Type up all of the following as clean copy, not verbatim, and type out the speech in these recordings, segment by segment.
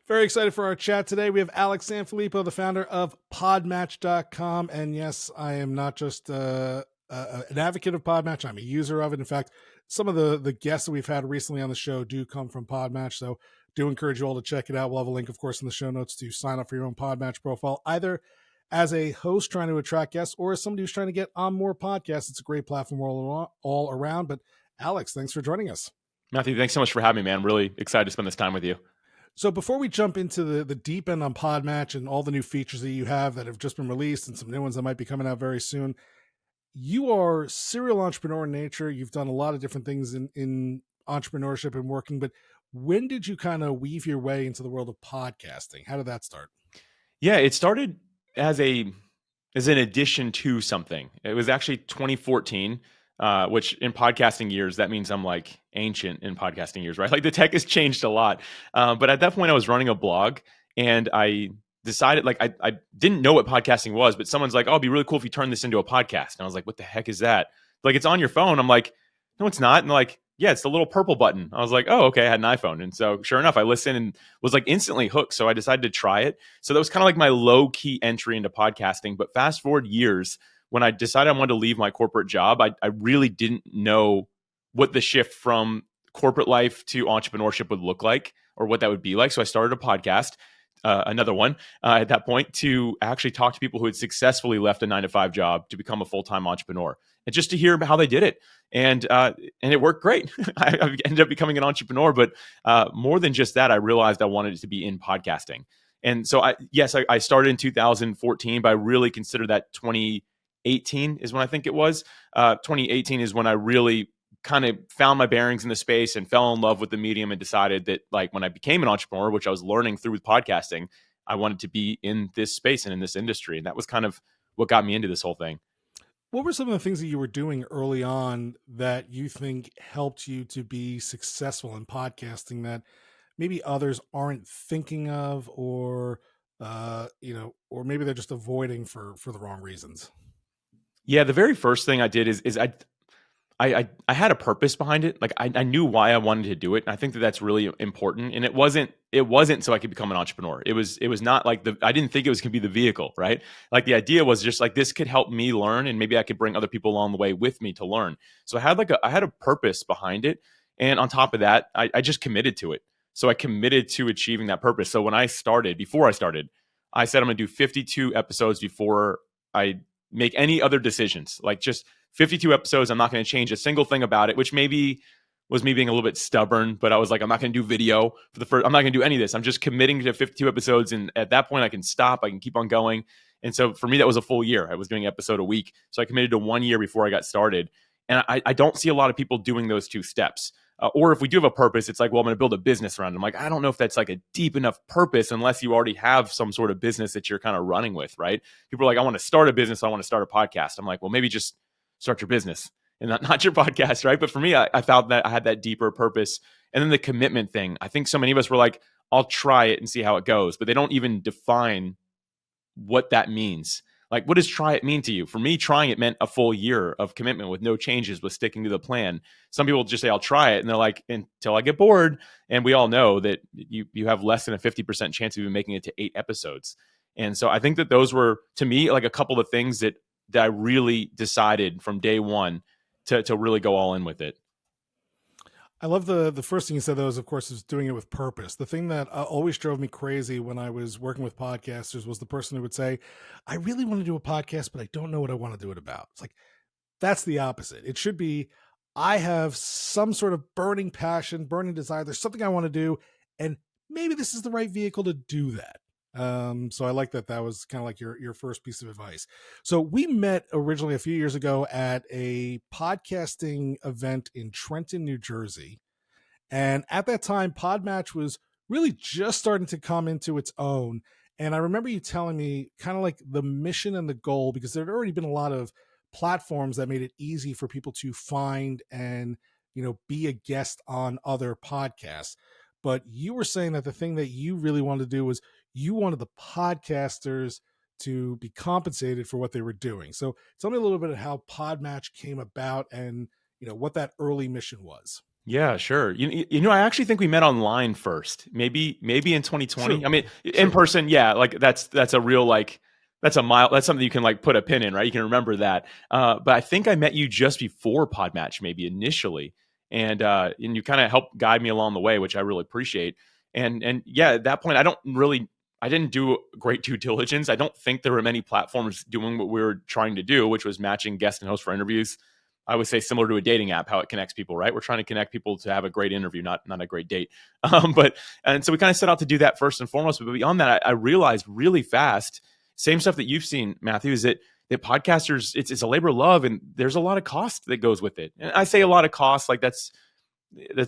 Very excited for our chat today. We have Alex Sanfilippo, the founder of PodMatch.com. And yes, I am not just an advocate of PodMatch. I'm a user of it. In fact, some of the guests that we've had recently on the show do come from PodMatch. So do encourage you all to check it out. We'll have a link, of course, in the show notes to sign up for your own PodMatch profile, either as a host trying to attract guests or as somebody who's trying to get on more podcasts. It's a great platform all around. But Alex, thanks for joining us. Matthew, thanks so much for having me, man. Really excited to spend this time with you. So before we jump into the deep end on PodMatch and all the new features that you have that have just been released and some new ones that might be coming out very soon, you are a serial entrepreneur in nature. You've done a lot of different things in entrepreneurship and working, but when did you kind of weave your way into the world of podcasting? How did that start? Yeah, it started as an addition to something. It was actually 2014. Which in podcasting years, that means I'm like ancient in podcasting years, right? Like the tech has changed a lot. But at that point I was running a blog and I decided I didn't know what podcasting was, but someone's like, oh, it'd be really cool if you turn this into a podcast. And I was like, what the heck is that? Like, it's on your phone. I'm like, no, it's not. And they're like, yeah, it's the little purple button. I was like, oh, okay. I had an iPhone. And so sure enough, I listened and was like instantly hooked. So I decided to try it. So that was kind of like my low key entry into podcasting. But fast forward years, when I decided I wanted to leave my corporate job, I really didn't know what the shift from corporate life to entrepreneurship would look like or what that would be like. So I started a podcast, another one at that point, to actually talk to people who had successfully left a 9-to-5 job to become a full-time entrepreneur and just to hear about how they did it. And it worked great. I ended up becoming an entrepreneur, but more than just that, I realized I wanted it to be in podcasting. And so I started in 2014, but I really consider that 2018 is when I think it was. 2018 is when I really kind of found my bearings in the space and fell in love with the medium and decided that, like, when I became an entrepreneur, which I was learning through with podcasting, I wanted to be in this space and in this industry. And that was kind of what got me into this whole thing. What were some of the things that you were doing early on that you think helped you to be successful in podcasting that maybe others aren't thinking of, or or maybe they're just avoiding for the wrong reasons? Yeah, the very first thing I did is I had a purpose behind it. Like I knew why I wanted to do it. And I think that that's really important. And it wasn't so I could become an entrepreneur. It was not like I didn't think it was going to be the vehicle, right? Like the idea was just like, this could help me learn and maybe I could bring other people along the way with me to learn. So I had a purpose behind it. And on top of that, I just committed to it. So I committed to achieving that purpose. So before I started, I said, I'm going to do 52 episodes before I make any other decisions. Like, just 52 episodes. I'm not going to change a single thing about it, which maybe was me being a little bit stubborn, but I was like, I'm not going to do video for the first, I'm not going to do any of this. I'm just committing to 52 episodes. And at that point I can stop, I can keep on going. And so for me, that was a full year. I was doing an episode a week. So I committed to 1 year before I got started. And I don't see a lot of people doing those two steps. Or if we do have a purpose, it's like, well, I'm going to build a business around it. I'm like, I don't know if that's like a deep enough purpose unless you already have some sort of business that you're kind of running with, right? People are like, I want to start a business. I want to start a podcast. I'm like, well, maybe just start your business and not your podcast, right? But for me, I found that I had that deeper purpose. And then the commitment thing. I think so many of us were like, I'll try it and see how it goes. But they don't even define what that means. Like, what does try it mean to you? For me, trying it meant a full year of commitment with no changes, with sticking to the plan. Some people just say, I'll try it. And they're like, until I get bored. And we all know that you have less than a 50% chance of even making it to 8 episodes. And so I think that those were, to me, like a couple of things that I really decided from day one to really go all in with it. I love the first thing you said, though, is, of course, is doing it with purpose. The thing that always drove me crazy when I was working with podcasters was the person who would say, I really want to do a podcast, but I don't know what I want to do it about. It's like, that's the opposite. It should be, I have some sort of burning passion, burning desire. There's something I want to do, and maybe this is the right vehicle to do that. So I like that was kind of like your first piece of advice. So we met originally a few years ago at a podcasting event in Trenton, New Jersey. And at that time, PodMatch was really just starting to come into its own. And I remember you telling me kind of like the mission and the goal, because there had already been a lot of platforms that made it easy for people to find and, be a guest on other podcasts. But you were saying that the thing that you really wanted to do was you wanted the podcasters to be compensated for what they were doing. So tell me a little bit of how PodMatch came about and, what that early mission was. Yeah, sure. I actually think we met online first. Maybe in 2020. True. I mean, in True. person, yeah, like that's a real like that's a mile. That's something you can like put a pin in, right? You can remember that. But I think I met you just before Podmatch, maybe initially, and you kind of helped guide me along the way, which I really appreciate. And yeah, at that point, I didn't do great due diligence. I don't think there were many platforms doing what we were trying to do, which was matching guests and hosts for interviews. I would say similar to a dating app, how it connects people, right? We're trying to connect people to have a great interview, not a great date. And so we kind of set out to do that first and foremost. But beyond that, I realized really fast, same stuff that you've seen, Mathew, is that podcasters, it's a labor of love, and there's a lot of cost that goes with it. And I say a lot of cost, like that's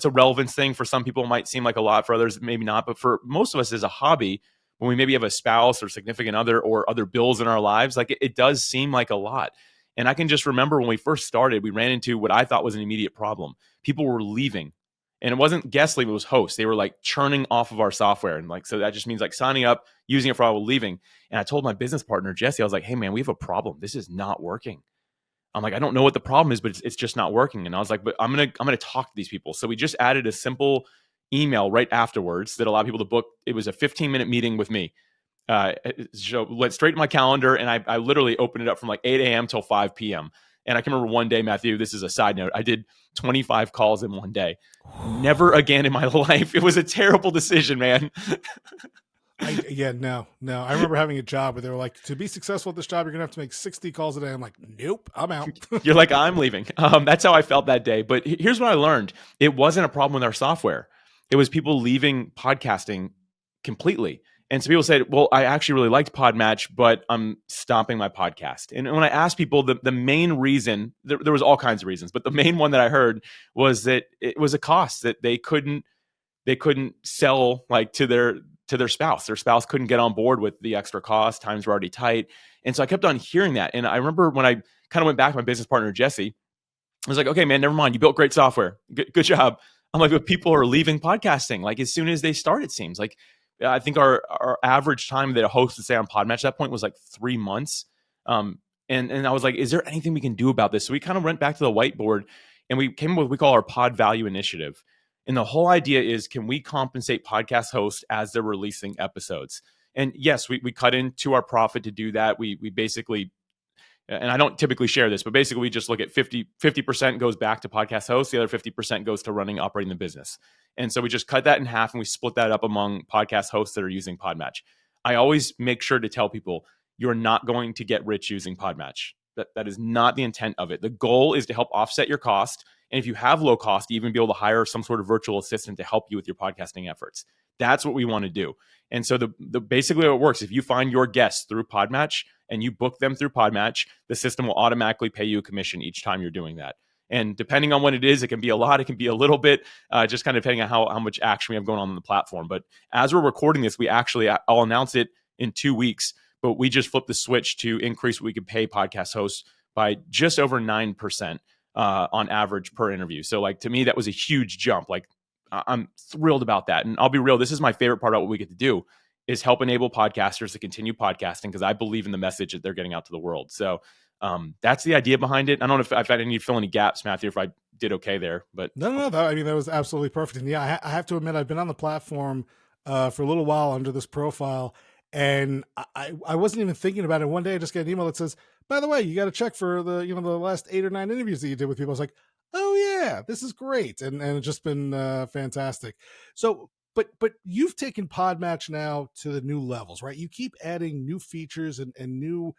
a relevance thing. For some people, it might seem like a lot. For others, maybe not. But for most of us, as a hobby, when we maybe have a spouse or significant other or other bills in our lives, like it does seem like a lot. And I can just remember when we first started, we ran into what I thought was an immediate problem. People were leaving. And it wasn't guest leave, it was hosts. They were like churning off of our software. And like, so that just means like signing up, using it for a while, leaving. And I told my business partner, Jesse, I was like, hey man, we have a problem. This is not working. I'm like, I don't know what the problem is, but it's just not working. And I was like, but I'm gonna talk to these people. So we just added a simple email right afterwards that allowed people to book. It was a 15-minute meeting with me. So went straight to my calendar, and I literally opened it up from like 8 a.m. till 5 p.m. And I can remember one day, Mathew, this is a side note, I did 25 calls in one day. Never again in my life. It was a terrible decision, man. No. I remember having a job where they were like, to be successful at this job, you're gonna have to make 60 calls a day. I'm like, nope, I'm out. You're like, I'm leaving. That's how I felt that day. But here's what I learned. It wasn't a problem with our software. It was people leaving podcasting completely. And so people said, well, I actually really liked PodMatch, but I'm stopping my podcast. And when I asked people, the main reason, there was all kinds of reasons, but the main one that I heard was that it was a cost that they couldn't sell like to their spouse. Their spouse couldn't get on board with the extra cost. Times were already tight. And so I kept on hearing that. And I remember when I kind of went back to my business partner, Jesse, I was like, okay, man, never mind. You built great software. Good job. I'm like, but people are leaving podcasting like as soon as they start, it seems like. I think our average time that a host would stay on PodMatch at that point was like 3 months. And I was like, is there anything we can do about this? So we kind of went back to the whiteboard and we came up with what we call our Pod Value Initiative. And the whole idea is, can we compensate podcast hosts as they're releasing episodes? And yes, we cut into our profit to do that. We basically, and I don't typically share this, but basically we just look at 50% goes back to podcast hosts. The other 50% goes to running, operating the business. And so we just cut that in half and we split that up among podcast hosts that are using PodMatch. I always make sure to tell people, you're not going to get rich using PodMatch. That is not the intent of it. The goal is to help offset your cost. And if you have low cost, even be able to hire some sort of virtual assistant to help you with your podcasting efforts. That's what we want to do. And so the basically how it works, if you find your guests through PodMatch and you book them through PodMatch, the system will automatically pay you a commission each time you're doing that. And depending on what it is, it can be a lot, it can be a little bit, just kind of depending on how much action we have going on the platform. But as we're recording this, I'll announce it in 2 weeks, but we just flipped the switch to increase what we could pay podcast hosts by just over 9% on average per interview. So like, to me, that was a huge jump. Like, I'm thrilled about that. And I'll be real, this is my favorite part about what we get to do, is help enable podcasters to continue podcasting, because I believe in the message that they're getting out to the world. So that's the idea behind it. I don't know if I need to fill any gaps, Mathew, if I did okay there, but No. That was absolutely perfect. And yeah, I have to admit, I've been on the platform for a little while under this profile, and I wasn't even thinking about it. One day I just got an email that says, by the way, you got to check for the last 8 or 9 interviews that you did with people. I was like, oh yeah, this is great. And it's just been fantastic. So, but you've taken PodMatch now to the new levels, right? You keep adding new features and new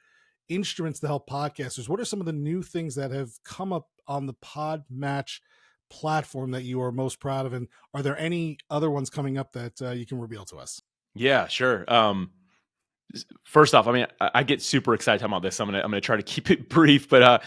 instruments to help podcasters. What are some of the new things that have come up on the PodMatch platform that you are most proud of? And are there any other ones coming up that you can reveal to us? yeah, sure. First off, I mean, I get super excited talking about this. So I'm gonna try to keep it brief, but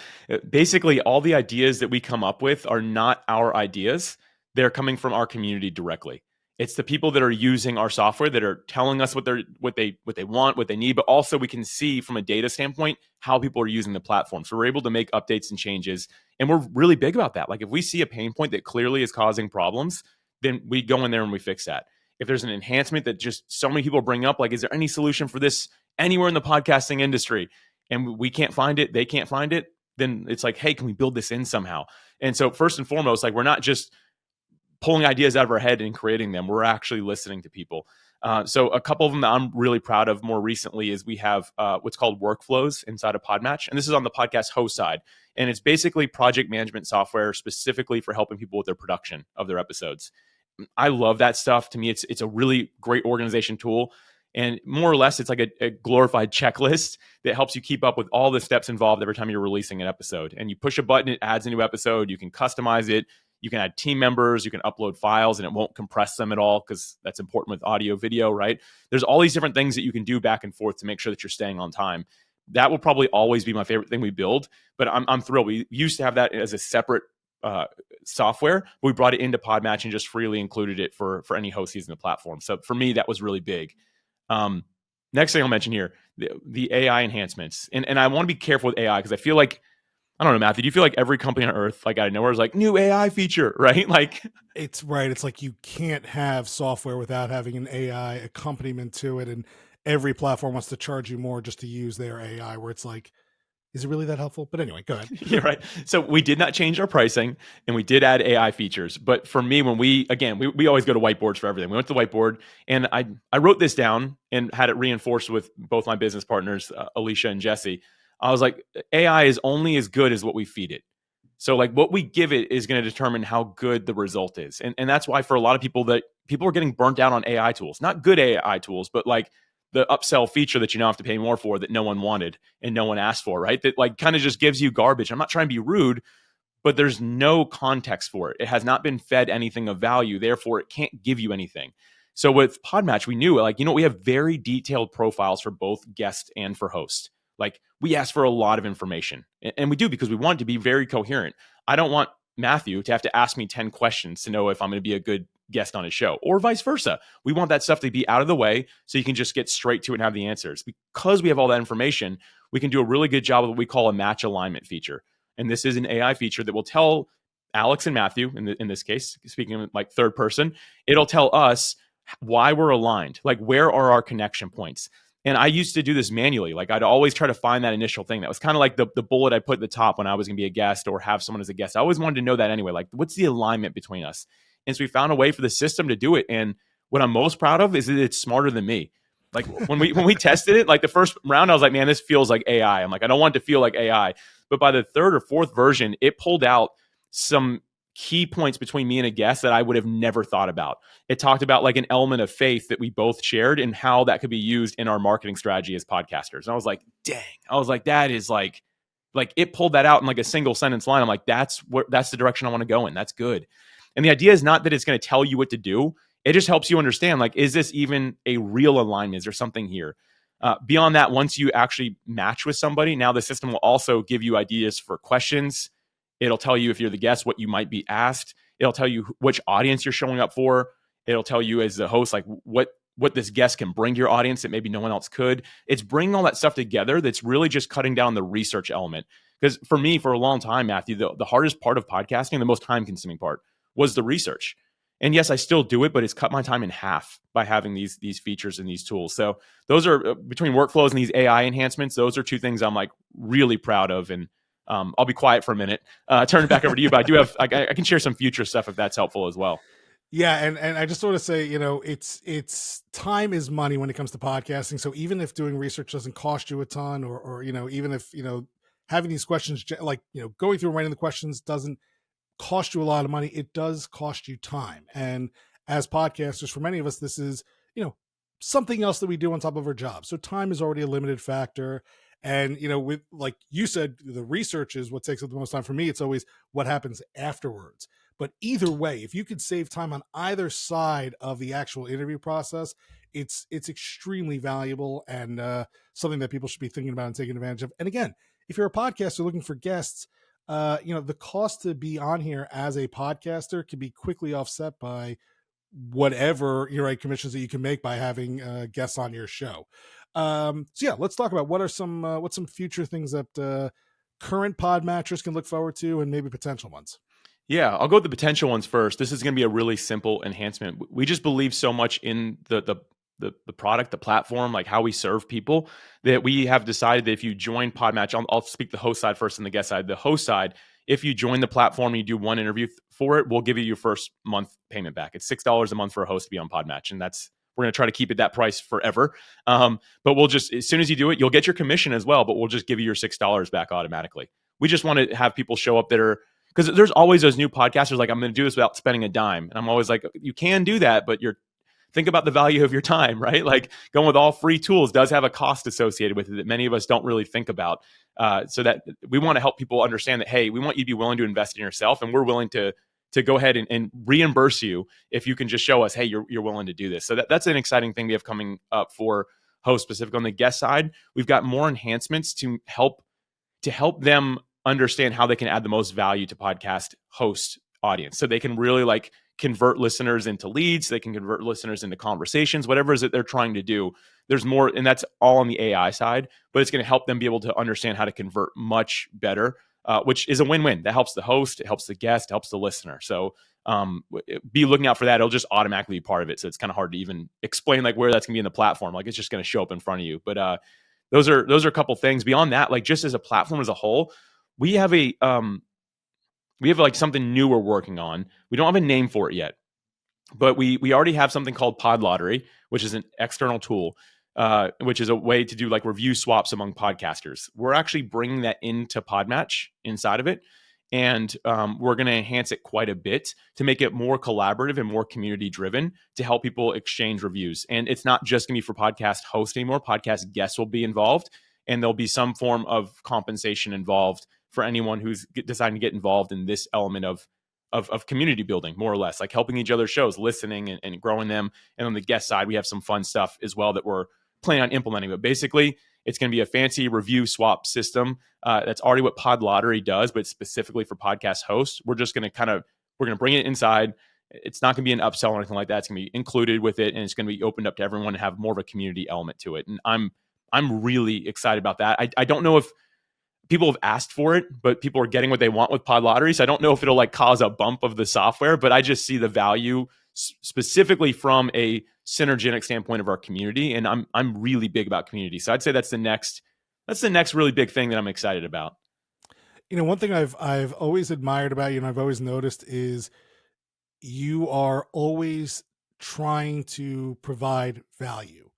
basically, all the ideas that we come up with are not our ideas. They're coming from our community directly. It's the people that are using our software that are telling us what they want, what they need, but also we can see from a data standpoint how people are using the platform. So we're able to make updates and changes, and we're really big about that. Like, if we see a pain point that clearly is causing problems, then we go in there and we fix that. If there's an enhancement that just so many people bring up, like, is there any solution for this anywhere in the podcasting industry? And we can't find it, they can't find it, then it's like, hey, can we build this in somehow? And so first and foremost, like, we're not just pulling ideas out of our head and creating them. We're actually listening to people. So a couple of them that I'm really proud of more recently is we have what's called workflows inside of PodMatch. And this is on the podcast host side. And it's basically project management software specifically for helping people with their production of their episodes. I love that stuff. To me, it's a really great organization tool. And more or less, it's like a glorified checklist that helps you keep up with all the steps involved every time you're releasing an episode. And you push a button, it adds a new episode. You can customize it. You can add team members. You can upload files, and it won't compress them at all because that's important with audio, video, right? There's all these different things that you can do back and forth to make sure that you're staying on time. That will probably always be my favorite thing we build, but I'm thrilled. We used to have that as a separate software, but we brought it into PodMatch and just freely included it for any host using the platform. So for me, that was really big. Next thing I'll mention here, the AI enhancements. And I want to be careful with AI because I feel like, I don't know, Matthew, do you feel like every company on earth, like out of nowhere, is like, new AI feature, right? Like, It's right. It's like you can't have software without having an AI accompaniment to it. And every platform wants to charge you more just to use their AI, where it's like, is it really that helpful? But anyway, go ahead. yeah, right. So we did not change our pricing and we did add AI features. But for me, when we always go to whiteboards for everything. We went to the whiteboard and I wrote this down and had it reinforced with both my business partners, Alicia and Jesse. I was like, AI is only as good as what we feed it. So like what we give it is going to determine how good the result is. And that's why for a lot of people are getting burnt out on AI tools, not good AI tools, but like the upsell feature that you now have to pay more for that no one wanted and no one asked for, right? That like kind of just gives you garbage. I'm not trying to be rude, but there's no context for it. It has not been fed anything of value. Therefore, it can't give you anything. So with PodMatch, we knew like, we have very detailed profiles for both guest and for host. Like we ask for a lot of information and we do because we want it to be very coherent. I don't want Mathew to have to ask me 10 questions to know if I'm going to be a good guest on his show or vice versa. We want that stuff to be out of the way so you can just get straight to it and have the answers. Because we have all that information, we can do a really good job of what we call a match alignment feature. And this is an AI feature that will tell Alex and Mathew, in this case, speaking of like third person, it'll tell us why we're aligned, like where are our connection points. And I used to do this manually. Like I'd always try to find that initial thing. That was kind of like the bullet I put at the top when I was going to be a guest or have someone as a guest. I always wanted to know that anyway. Like what's the alignment between us? And so we found a way for the system to do it. And what I'm most proud of is that it's smarter than me. Like when we tested it, like the first round, I was like, man, this feels like AI. I'm like, I don't want it to feel like AI. But by the third or fourth version, it pulled out some key points between me and a guest that I would have never thought about. It talked about like an element of faith that we both shared and how that could be used in our marketing strategy as podcasters. And I was like, dang, I was like, that is like it pulled that out in like a single sentence line. I'm like, that's the direction I want to go in. That's good. And the idea is not that it's going to tell you what to do. It just helps you understand, like, is this even a real alignment? Is there something here? Beyond that, once you actually match with somebody, now the system will also give you ideas for questions. It'll tell you if you're the guest, what you might be asked. It'll tell you which audience you're showing up for. It'll tell you as the host, like what this guest can bring to your audience that maybe no one else could. It's bringing all that stuff together. That's really just cutting down the research element. Because for me, for a long time, Mathew, the hardest part of podcasting, the most time consuming part was the research. And yes, I still do it, but it's cut my time in half by having these features and these tools. So those are between workflows and these AI enhancements. Those are two things I'm like really proud of. And I'll be quiet for a minute, turn it back over to you, but I do have, I can share some future stuff if that's helpful as well. Yeah. And I just want to say, it's time is money when it comes to podcasting. So even if doing research doesn't cost you a ton or even if, having these questions, like, going through and writing the questions doesn't cost you a lot of money, it does cost you time. And as podcasters, for many of us, this is, something else that we do on top of our job. So time is already a limited factor. And, with, like you said, the research is what takes up the most time. For me, it's always what happens afterwards. But either way, if you could save time on either side of the actual interview process, it's extremely valuable and something that people should be thinking about and taking advantage of. And again, if you're a podcaster looking for guests, the cost to be on here as a podcaster can be quickly offset by whatever commissions that you can make by having guests on your show. So yeah, let's talk about what's some future things that current podmatchers can look forward to and maybe potential ones. Yeah, I'll go with the potential ones first. This is going to be a really simple enhancement. We just believe so much in the product, the platform, like how we serve people, that we have decided that if you join PodMatch, I'll speak the host side first and the guest side. The host side, if you join the platform and you do one interview for it, we'll give you your first month payment back. It's $6 a month for a host to be on PodMatch, and we're going to try to keep it that price forever. But we'll just, as soon as you do it, you'll get your commission as well, but we'll just give you your $6 back automatically. We just want to have people show up that are, because there's always those new podcasters like, I'm going to do this without spending a dime. And I'm always like, you can do that, but think about the value of your time, right? Like going with all free tools does have a cost associated with it that many of us don't really think about. So that we want to help people understand that, hey, we want you to be willing to invest in yourself, and we're willing to go ahead and reimburse you if you can just show us, hey, you're willing to do this. So that's an exciting thing we have coming up for hosts specific. On the guest side, we've got more enhancements to help them understand how they can add the most value to podcast host audience. So they can really like convert listeners into leads. They can convert listeners into conversations, whatever it is that they're trying to do. There's more, and that's all on the AI side, but it's going to help them be able to understand how to convert much better, which is a win-win. That helps the host, it helps the guest, it helps the listener. So be looking out for that. It'll just automatically be part of it. So it's kind of hard to even explain like where that's going to be in the platform. Like it's just going to show up in front of you. But those are a couple things. Beyond that, like just as a platform as a whole, we have like something new we're working on. We don't have a name for it yet, but we already have something called Pod Lottery, which is an external tool, which is a way to do like review swaps among podcasters. We're actually bringing that into PodMatch inside of it. And we're going to enhance it quite a bit to make it more collaborative and more community driven to help people exchange reviews. And it's not just going to be for podcast hosts anymore. Podcast guests will be involved, and there'll be some form of compensation involved for anyone who's deciding to get involved in this element of community building, more or less, like helping each other's shows, listening and growing them. And on the guest side, we have some fun stuff as well that we're planning on implementing. But basically, it's going to be a fancy review swap system. That's already what Pod Lottery does, but specifically for podcast hosts. We're just going to we're going to bring it inside. It's not going to be an upsell or anything like that. It's going to be included with it, and it's going to be opened up to everyone and have more of a community element to it. And I'm really excited about that. I don't know if people have asked for it, but people are getting what they want with Pod Lottery. So I don't know if it'll like cause a bump of the software, but I just see the value specifically from a synergetic standpoint of our community. And I'm really big about community. So I'd say that's the next really big thing that I'm excited about. You know, one thing I've always admired about you, and I've always noticed, is you are always trying to provide value.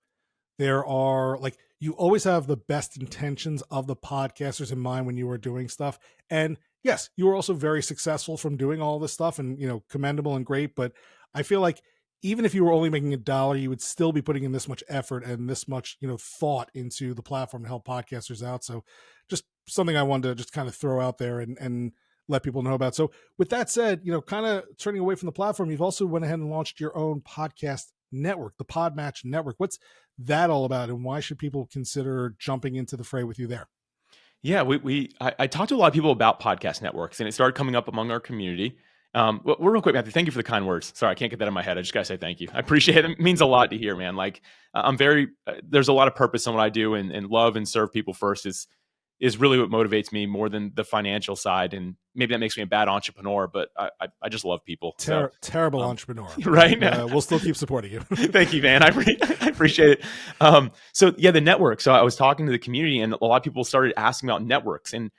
There are like, you always have the best intentions of the podcasters in mind when you are doing stuff. And yes, you are also very successful from doing all this stuff, and, you know, commendable and great. But I feel like even if you were only making $1, you would still be putting in this much effort and this much, you know, thought into the platform to help podcasters out. So just something I wanted to just kind of throw out there and let people know about. So with that said, you know, kind of turning away from the platform, you've also went ahead and launched your own podcast network, the PodMatch Network. What's that all about, and why should people consider jumping into the fray with you there? Yeah, I talked to a lot of people about podcast networks, and it started coming up among our community. Well, real quick, Matthew, thank you for the kind words. Sorry, I can't get that in my head. I just gotta say thank you. I appreciate it. It means a lot to hear, man. Like there's a lot of purpose in what I do, and love and serve people first is really what motivates me more than the financial side. And maybe that makes me a bad entrepreneur, but I just love people. Terrible entrepreneur, right? We'll still keep supporting you. Thank you, man. I appreciate it. So yeah, the network. So I was talking to the community, and a lot of people started asking about networks, and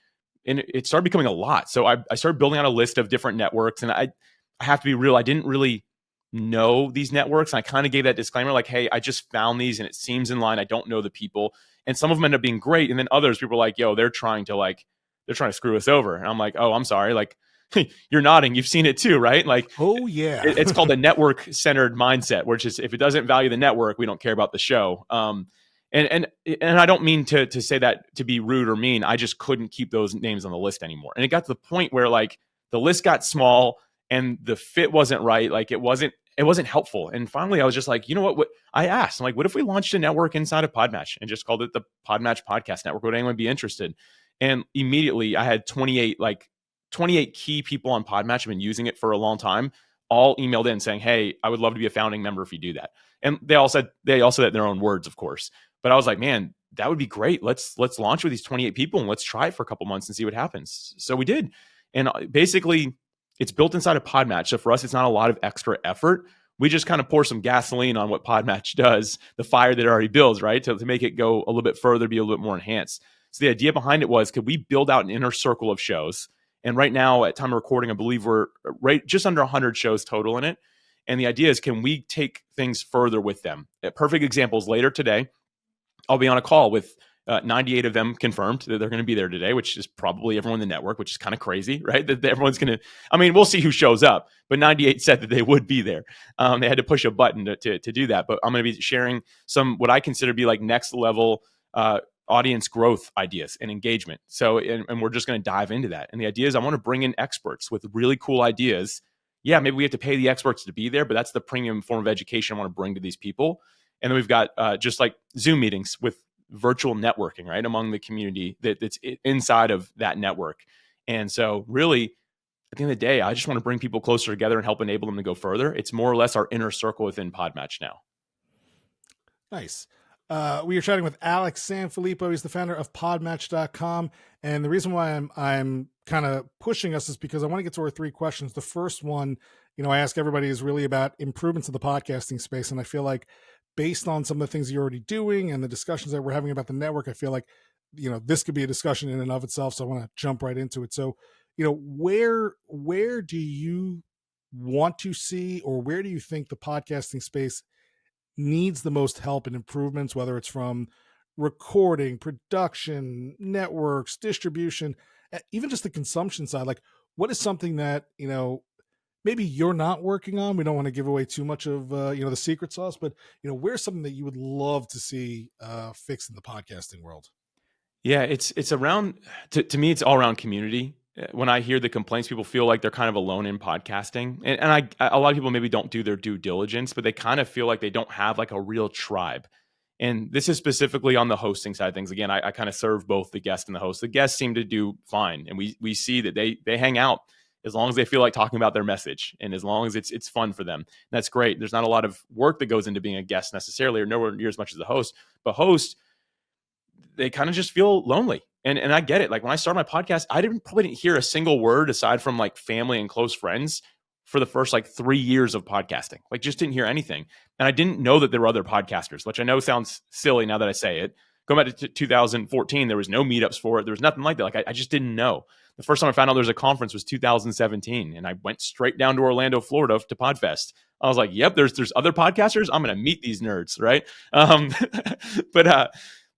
it started becoming a lot. So I started building out a list of different networks, and I have to be real. I didn't really know these networks. And I kind of gave that disclaimer, like, hey, I just found these and it seems in line. I don't know the people. And some of them end up being great. And then others, people are like, yo, they're trying to screw us over. And I'm like, oh, I'm sorry. Like, you're nodding. You've seen it too, right? Like, oh yeah, it's called a network centered mindset, which is if it doesn't value the network, we don't care about the show. And I don't mean to say that to be rude or mean. I just couldn't keep those names on the list anymore. And it got to the point where like the list got small and the fit wasn't right. Like it wasn't helpful. And finally I was just like, you know what I asked, I'm like, what if we launched a network inside of PodMatch and just called it the PodMatch Podcast Network? Would anyone be interested? And immediately I had 28 key people on PodMatch have been using it for a long time, all emailed in saying, hey, I would love to be a founding member if you do that. And they all said that in their own words, of course. But I was like, man, that would be great. Let's launch with these 28 people and let's try it for a couple months and see what happens. So we did. And basically it's built inside of PodMatch. So for us, it's not a lot of extra effort. We just kind of pour some gasoline on what PodMatch does, the fire that it already builds, right? To make it go a little bit further, be a little bit more enhanced. So the idea behind it was, could we build out an inner circle of shows And right now, at time of recording, I believe we're right just under 100 shows total in it. And the idea is, can we take things further with them? Perfect examples later today. I'll be on a call with 98 of them confirmed that they're going to be there today, which is probably everyone in the network, which is kind of crazy, right? That everyone's going to, I mean, we'll see who shows up, but 98 said that they would be there. They had to push a button to do that. But I'm going to be sharing some, what I consider to be like next level audience growth ideas and engagement. So, and we're just going to dive into that. And the idea is I want to bring in experts with really cool ideas. Yeah, maybe we have to pay the experts to be there, but that's the premium form of education I want to bring to these people. And then we've got just like Zoom meetings with virtual networking, right, among the community that's inside of that network. And so really, at the end of the day, I just want to bring people closer together and help enable them to go further. It's more or less our inner circle within PodMatch now. Nice. We are chatting with Alex Sanfilippo. He's the founder of PodMatch.com. And the reason why I'm kind of pushing us is because I want to get to our 3 questions. The first one, I ask everybody, is really about improvements in the podcasting space. And I feel like based on some of the things you're already doing and the discussions that we're having about the network, I feel like, this could be a discussion in and of itself. So I want to jump right into it. So, where do you want to see, or where do you think the podcasting space needs the most help and improvements, whether it's from recording, production, networks, distribution, even just the consumption side? Like, what is something that, maybe you're not working on? We don't want to give away too much of, the secret sauce, but, where's something that you would love to see fixed in the podcasting world? Yeah, it's around, to me, it's all around community. When I hear the complaints, people feel like they're kind of alone in podcasting. And a lot of people maybe don't do their due diligence, but they kind of feel like they don't have like a real tribe. And this is specifically on the hosting side of things. Again, I kind of serve both the guest and the host. The guests seem to do fine. And we see that they hang out as long as they feel like talking about their message and as long as it's fun for them. And that's great. There's not a lot of work that goes into being a guest necessarily, or nowhere near as much as the host. But host, they kind of just feel lonely. And I get it. Like when I started my podcast, I probably didn't hear a single word aside from like family and close friends for the first like 3 years of podcasting. Like just didn't hear anything. And I didn't know that there were other podcasters, which I know sounds silly now that I say it. Going back to 2014, there was no meetups for it. There was nothing like that. Like I just didn't know. The first time I found out there was a conference was 2017. And I went straight down to Orlando, Florida to PodFest. I was like, yep, there's other podcasters. I'm going to meet these nerds. Right.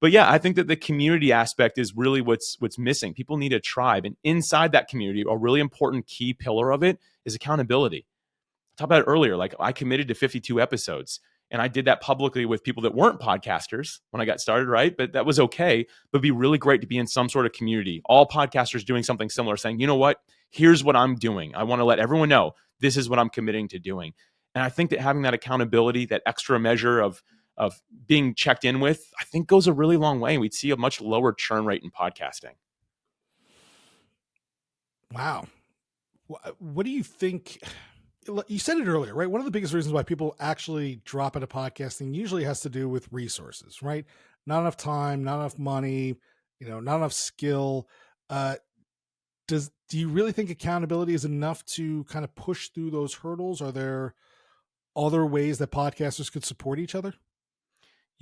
But yeah, I think that the community aspect is really what's missing. People need a tribe. And inside that community, a really important key pillar of it is accountability. I talked about it earlier. Like I committed to 52 episodes, and I did that publicly with people that weren't podcasters when I got started, right? But that was okay. But it'd be really great to be in some sort of community. All podcasters doing something similar, saying, you know what? Here's what I'm doing. I want to let everyone know this is what I'm committing to doing. And I think that having that accountability, that extra measure of being checked in with, I think goes a really long way. We'd see a much lower churn rate in podcasting. Wow. What do you think? You said it earlier, right? One of the biggest reasons why people actually drop out of podcasting usually has to do with resources, right? Not enough time, not enough money, not enough skill. Do you really think accountability is enough to kind of push through those hurdles? Are there other ways that podcasters could support each other?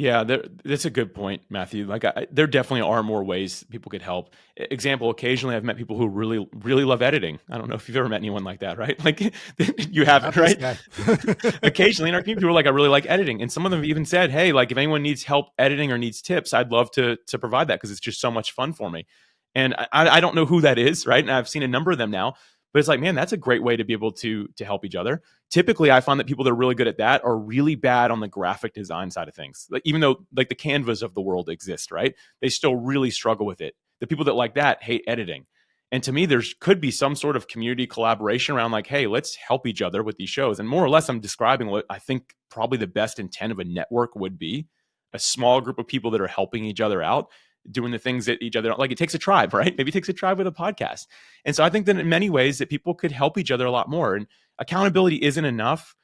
Yeah, that's a good point, Matthew. Like, there definitely are more ways people could help. Example, occasionally I've met people who really, really love editing. I don't know if you've ever met anyone like that, right? Like, you haven't, right? Occasionally in our community, people are like, I really like editing. And some of them have even said, hey, like, if anyone needs help editing or needs tips, I'd love to provide that because it's just so much fun for me. And I don't know who that is, right? And I've seen a number of them now. But it's like, man, that's a great way to be able to help each other. Typically, I find that people that are really good at that are really bad on the graphic design side of things. Like, even though like the Canvas of the world exist, right? They still really struggle with it. The people that like that hate editing. And to me, there could be some sort of community collaboration around like, hey, let's help each other with these shows. And more or less, I'm describing what I think probably the best intent of a network would be. A small group of people that are helping each other out, doing the things that each other like. It takes a tribe, right? Maybe it takes a tribe with a podcast. And so I think that in many ways that people could help each other a lot more. And accountability isn't enough.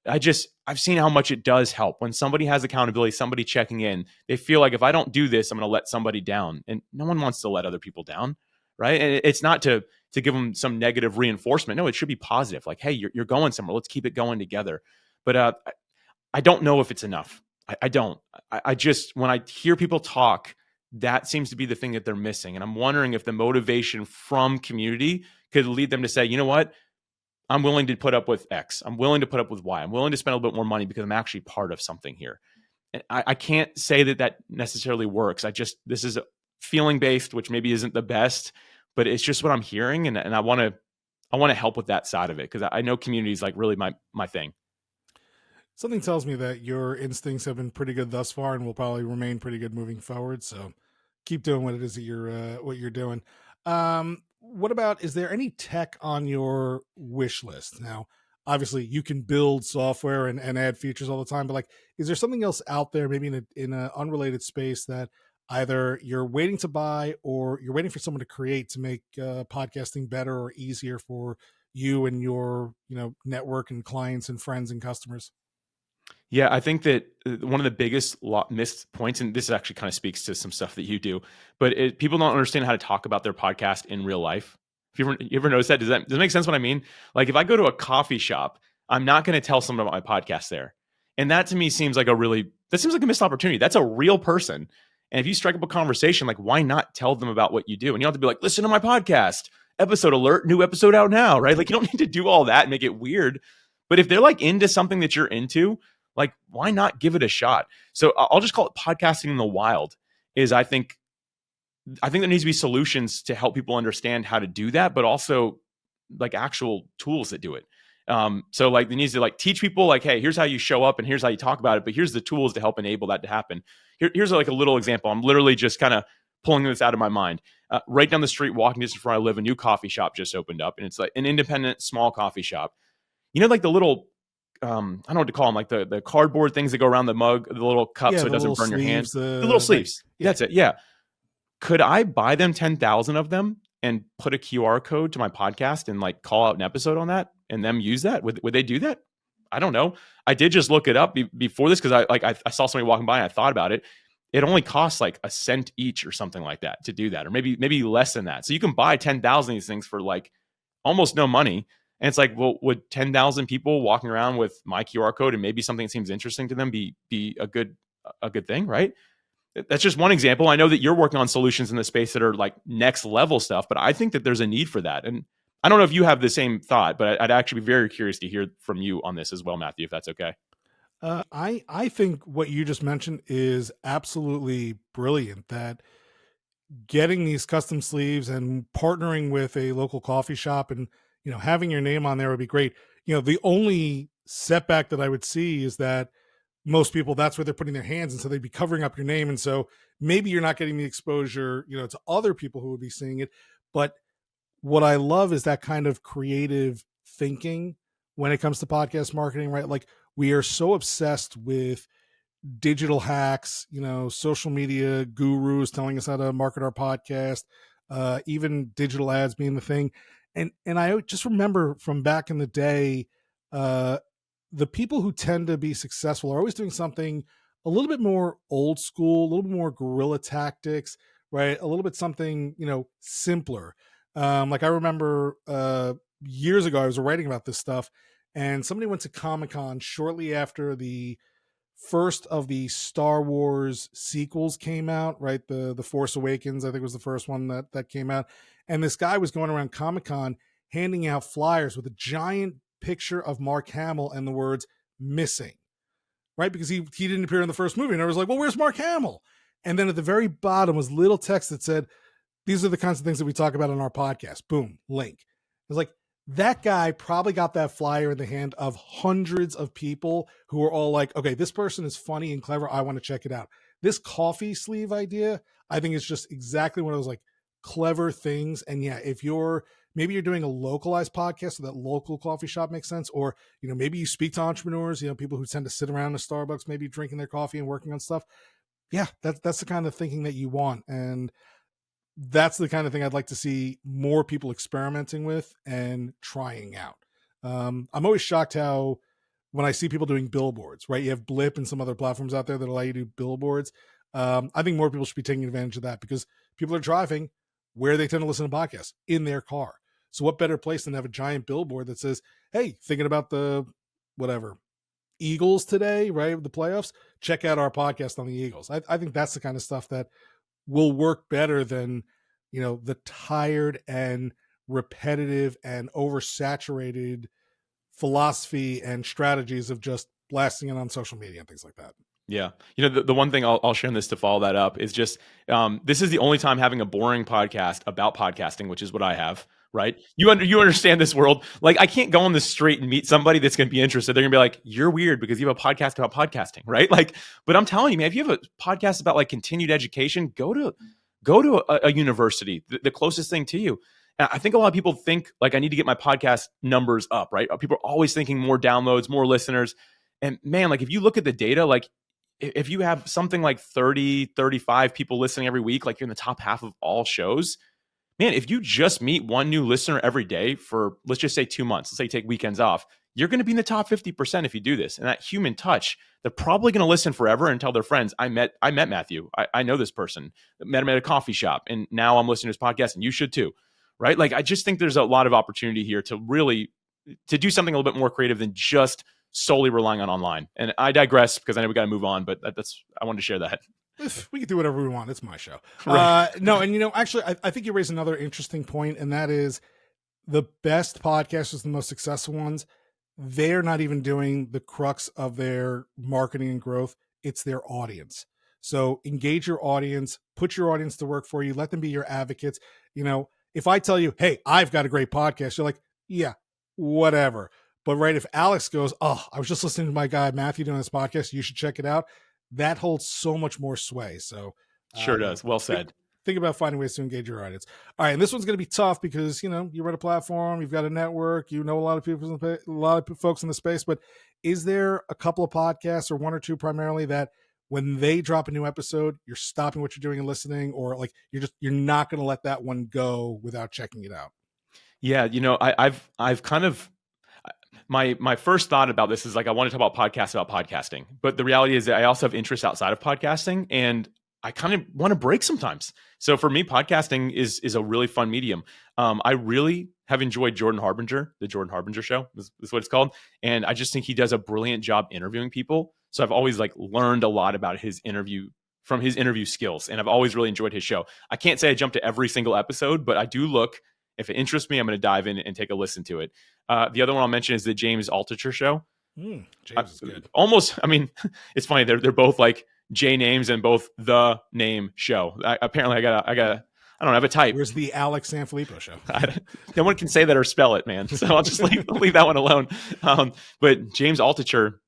I've seen how much it does help when somebody has accountability, somebody checking in. They feel like if I don't do this, I'm going to let somebody down. And no one wants to let other people down, right? And it's not to give them some negative reinforcement. No, it should be positive. Like, hey, you're going somewhere. Let's keep it going together. But I don't know if it's enough. I don't. I just, when I hear people talk, that seems to be the thing that they're missing. And I'm wondering if the motivation from community could lead them to say, you know what? I'm willing to put up with X. I'm willing to put up with Y. I'm willing to spend a little bit more money because I'm actually part of something here. And I can't say that that necessarily works. This is feeling based, which maybe isn't the best, but it's just what I'm hearing. And I want to help with that side of it, because I know community is like really my thing. Something tells me that your instincts have been pretty good thus far and will probably remain pretty good moving forward. So keep doing what it is that you're doing. What about, is there any tech on your wish list? Now, obviously you can build software and add features all the time, but like, is there something else out there, maybe in an unrelated space, that either you're waiting to buy or you're waiting for someone to create to make podcasting better or easier for you and your, network and clients and friends and customers? Yeah, I think that one of the biggest missed points, and this actually kind of speaks to some stuff that you do, but people don't understand how to talk about their podcast in real life. If you ever notice that, does it make sense what I mean? Like if I go to a coffee shop, I'm not going to tell someone about my podcast there. And that to me seems like that seems like a missed opportunity. That's a real person. And if you strike up a conversation, like why not tell them about what you do? And you don't have to be like, listen to my podcast, episode alert, new episode out now, right? Like you don't need to do all that and make it weird. But if they're like into something that you're into, like, why not give it a shot? So I'll just call it podcasting in the wild. I think there needs to be solutions to help people understand how to do that, but also like actual tools that do it. So like, there needs to like teach people like, hey, here's how you show up and here's how you talk about it, but here's the tools to help enable that to happen. Here's like a little example. I'm literally just kind of pulling this out of my mind. Right down the street, walking distance from where I live, a new coffee shop just opened up, and it's like an independent small coffee shop. Like the little, I don't know what to call them, like the cardboard things that go around the mug, the little cup, so it doesn't burn your hand. The little sleeves. Right. Yeah. That's it. Yeah. Could I buy them 10,000 of them and put a QR code to my podcast and like call out an episode on that and them use that? Would they do that? I don't know. I did just look it up before this, because I saw somebody walking by and I thought about it. It only costs like a cent each or something like that to do that, or maybe less than that. So you can buy 10,000 of these things for like almost no money. And it's like, well, would 10,000 people walking around with my QR code and maybe something that seems interesting to them be a good thing, right? That's just one example. I know that you're working on solutions in the space that are like next level stuff, but I think that there's a need for that. And I don't know if you have the same thought, but I'd actually be very curious to hear from you on this as well, Mathew, if that's okay. I think what you just mentioned is absolutely brilliant, that getting these custom sleeves and partnering with a local coffee shop and, having your name on there would be great. The only setback that I would see is that most people, that's where they're putting their hands. And so they'd be covering up your name. And so maybe you're not getting the exposure, to other people who would be seeing it. But what I love is that kind of creative thinking when it comes to podcast marketing, right? Like we are so obsessed with digital hacks, social media gurus telling us how to market our podcast, even digital ads being the thing. And I just remember from back in the day, the people who tend to be successful are always doing something a little bit more old school, a little bit more guerrilla tactics, right? A little bit something, simpler. Like I remember years ago, I was writing about this stuff, and somebody went to Comic-Con shortly after the first of the Star Wars sequels came out, right? The Force Awakens, I think, was the first one that came out. And this guy was going around Comic-Con handing out flyers with a giant picture of Mark Hamill and the words "missing," right? Because he didn't appear in the first movie. And I was like, well, where's Mark Hamill? And then at the very bottom was little text that said, these are the kinds of things that we talk about on our podcast. Boom, link. It was like, that guy probably got that flyer in the hand of hundreds of people who were all like, okay, this person is funny and clever. I want to check it out. This coffee sleeve idea, I think, is just exactly one of those like clever things. And yeah, if maybe you're doing a localized podcast, so that local coffee shop makes sense. Or, maybe you speak to entrepreneurs, people who tend to sit around a Starbucks, maybe drinking their coffee and working on stuff. Yeah, that's the kind of thinking that you want. And that's the kind of thing I'd like to see more people experimenting with and trying out. I'm always shocked how when I see people doing billboards, right? You have Blip and some other platforms out there that allow you to do billboards. I think more people should be taking advantage of that, because people are driving where they tend to listen to podcasts, in their car. So what better place than to have a giant billboard that says, hey, thinking about the Eagles today, right? The playoffs, check out our podcast on the Eagles. I think that's the kind of stuff that will work better than, the tired and repetitive and oversaturated philosophy and strategies of just blasting it on social media and things like that. Yeah. The one thing I'll share in this to follow that up is just this is the only time having a boring podcast about podcasting, which is what I have, right? You understand this world. Like, I can't go on the street and meet somebody that's going to be interested. They're going to be like, you're weird because you have a podcast about podcasting, right? Like, but I'm telling you, man, if you have a podcast about like continued education, go to a university, the closest thing to you. And I think a lot of people think like I need to get my podcast numbers up, right? People are always thinking more downloads, more listeners. And man, like if you look at the data, like if you have something like 30, 35 people listening every week, like you're in the top half of all shows, man, if you just meet one new listener every day for, let's just say 2 months, let's say you take weekends off, you're going to be in the top 50% if you do this. And that human touch, they're probably going to listen forever and tell their friends, I met Mathew. I know this person. I met him at a coffee shop. And now I'm listening to his podcast and you should too, right? Like, I just think there's a lot of opportunity here to really, to do something a little bit more creative than just solely relying on online. And I digress because I know we got to move on, but I wanted to share that. We can do whatever we want. It's my show. Right. No, and actually, I think you raised another interesting point, and that is the best podcasters, the most successful ones, they're not even doing the crux of their marketing and growth. It's their audience. So engage your audience, put your audience to work for you, let them be your advocates. If I tell you, hey, I've got a great podcast, you're like, yeah, whatever. But right, if Alex goes, oh, I was just listening to my guy Mathew doing this podcast, you should check it out. That holds so much more sway. So sure does. Well said. Think about finding ways to engage your audience. All right, and this one's going to be tough because you run a platform, you've got a network, a lot of people, a lot of folks in the space. But is there a couple of podcasts or one or two primarily that when they drop a new episode, you're stopping what you're doing and listening, or like you're not going to let that one go without checking it out? Yeah, I've kind of. My first thought about this is like I want to talk about podcasts about podcasting, but the reality is that I also have interests outside of podcasting, and I kind of want to break sometimes. So for me, podcasting is a really fun medium. I really have enjoyed Jordan Harbinger, the Jordan Harbinger Show is what it's called, and I just think he does a brilliant job interviewing people. So I've always like learned a lot about his interview skills, and I've always really enjoyed his show. I can't say I jump to every single episode, but I do look. If it interests me, I'm going to dive in and take a listen to it. The other one I'll mention is the James Altucher Show. James is good. Almost, I mean, it's funny. They're both like J names and both the name show. Apparently, I have a type. Where's the Alex Sanfilippo Show? No one can say that or spell it, man. So I'll just leave that one alone. But James Altucher,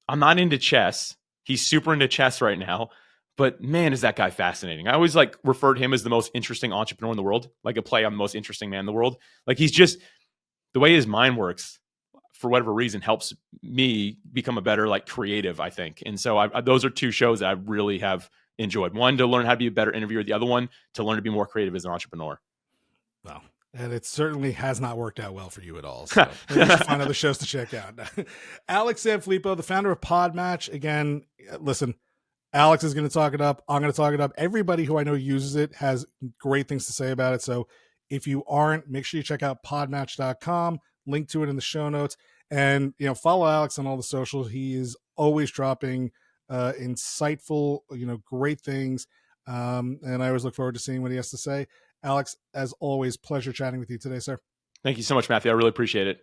I'm not into chess. He's super into chess right now. But man, is that guy fascinating. I always like refer to him as the most interesting entrepreneur in the world, like a play on the most interesting man in the world. Like he's just, the way his mind works, for whatever reason, helps me become a better like creative, I think. And so those are two shows that I really have enjoyed. One, to learn how to be a better interviewer. The other one, to learn to be more creative as an entrepreneur. Well, and it certainly has not worked out well for you at all. So maybe you should find other shows to check out. Alex Sanfilippo, the founder of PodMatch. Again, listen, Alex is going to talk it up. I'm going to talk it up. Everybody who I know uses it has great things to say about it. So if you aren't, make sure you check out podmatch.com, link to it in the show notes, and follow Alex on all the socials. He is always dropping insightful, great things. And I always look forward to seeing what he has to say. Alex, as always, pleasure chatting with you today, sir. Thank you so much, Mathew. I really appreciate it.